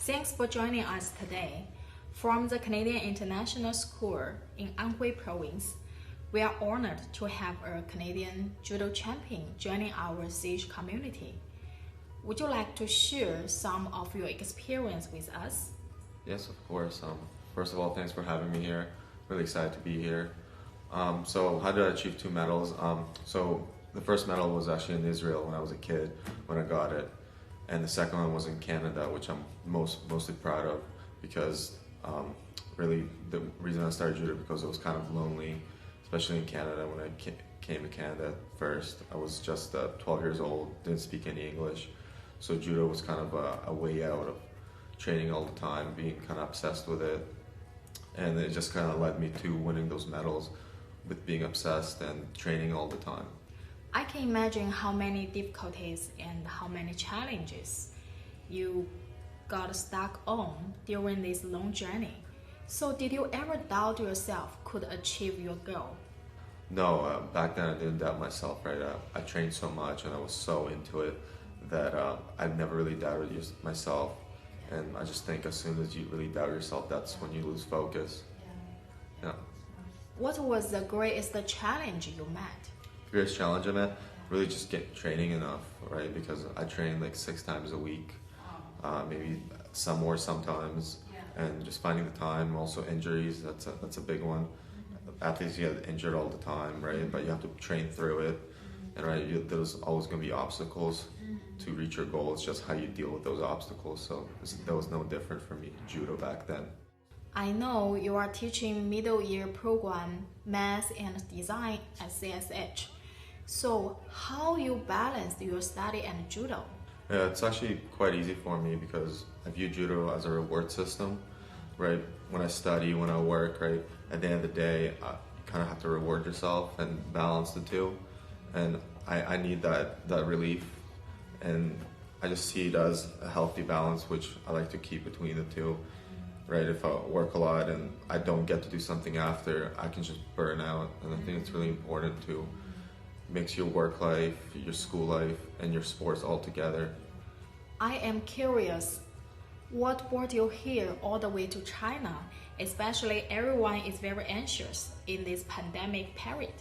Thanks for joining us today. From the Canadian International School in Anhui Province, we are honored to have a Canadian Judo champion joining our CISH community. Would you like to share some of your experience with us? Yes, of course. First of all, thanks for having me here. Really excited to be here. So how did I achieve 2 medals? So the first medal was actually in Israel when I was a kid, when I got it. And the second one was in Canada, which I'm mostly proud of because really the reason I started judo because it was kind of lonely, especially in Canada. When I came to Canada first, I was just 12 years old, didn't speak any English. So judo was kind of a way out of training all the time, being kind of obsessed with it. And it just kind of led me to winning those medals with being obsessed and training all the time. I can imagine how many difficulties and how many challenges you got stuck on during this long journey. So did you ever doubt yourself could achieve your goal? No, back then I didn't doubt myself, right? I trained so much and I was so into it that I never really doubted myself. And I just think as soon as you really doubt yourself, that's when you lose focus. Yeah. What was the greatest challenge you met? The greatest challenge I met? Really just get training enough, right? Because I train like 6 times a week, maybe some more sometimes. And just finding the time, also injuries, that's a big one. Athletes get injured all the time, right? But you have to train through it. And right, there's always going to be obstacles to reach your goal. It's just how you deal with those obstacles. So that was no different for me, judo back then. I know you are teaching middle year program Math and Design at CISH. So how you balance your study and judo? Yeah, it's actually quite easy for me because I view judo as a reward system, right? When I study, when I work, right? At the end of the day, you kind of have to reward yourself and balance the two. And I need that relief, and I just see it as a healthy balance, which I like to keep between the two, right? If I work a lot and I don't get to do something after, I can just burn out, and I think it's really important to mix your work life, your school life, and your sports all together. I am curious, what brought you here all the way to China? Especially everyone is very anxious in this pandemic period.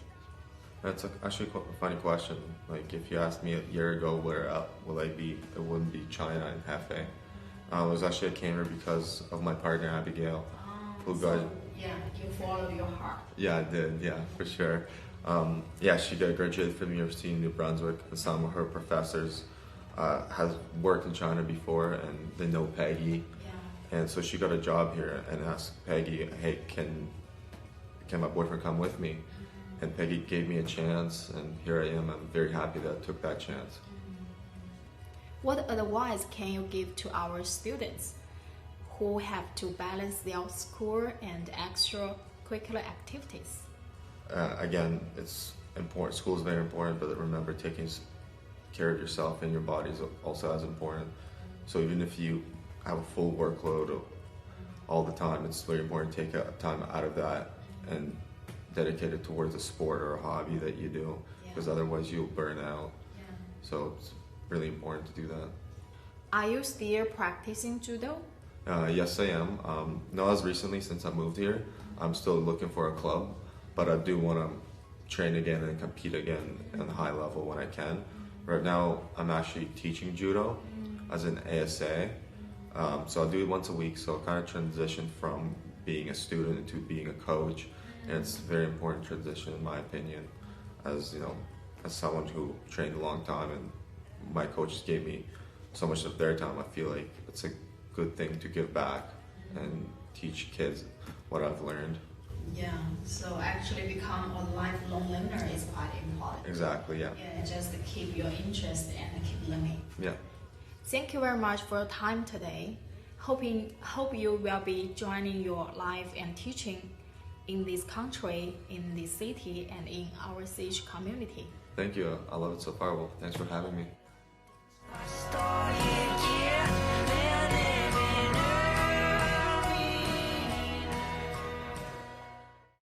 That's actually a funny question. Like if you asked me a year ago where will I be, it wouldn't be China and Hefei. It was actually I came here because of my partner Abigail, who got. Yeah, you follow your heart. Yeah, I did. Yeah, for sure. She graduated from the University in New Brunswick, and some of her professors has worked in China before, and they know Peggy. Yeah. And so she got a job here and asked Peggy, "Hey, can my boyfriend come with me?" And Peggy gave me a chance, and here I am. I'm very happy that I took that chance. What advice can you give to our students who have to balance their school and extracurricular activities? Again, it's important. School is very important, but remember taking care of yourself and your body is also as important. So even if you have a full workload all the time, it's very important to take time out of that and dedicate it towards a sport or a hobby that you do, because otherwise you'll burn out. So it's really important to do that. Are you still practicing judo? Yes, I am. Not as recently since I moved here. I'm still looking for a club, but I do want to train again and compete again at a high level when I can. Right now, I'm actually teaching judo as an ASA. So I do it once a week, so I kind of transition from being a student to being a coach. And it's a very important transition in my opinion, as someone who trained a long time and my coaches gave me so much of their time. I feel like it's a good thing to give back and teach kids what I've learned. Yeah, so actually become a lifelong learner is quite important. Exactly, yeah. Yeah, just keep your interest and keep learning. Yeah. Thank you very much for your time today. Hope you will be joining your life and teaching in this country, in this city, and in our CISH community. Thank you. I love it so far. Well, thanks for having me.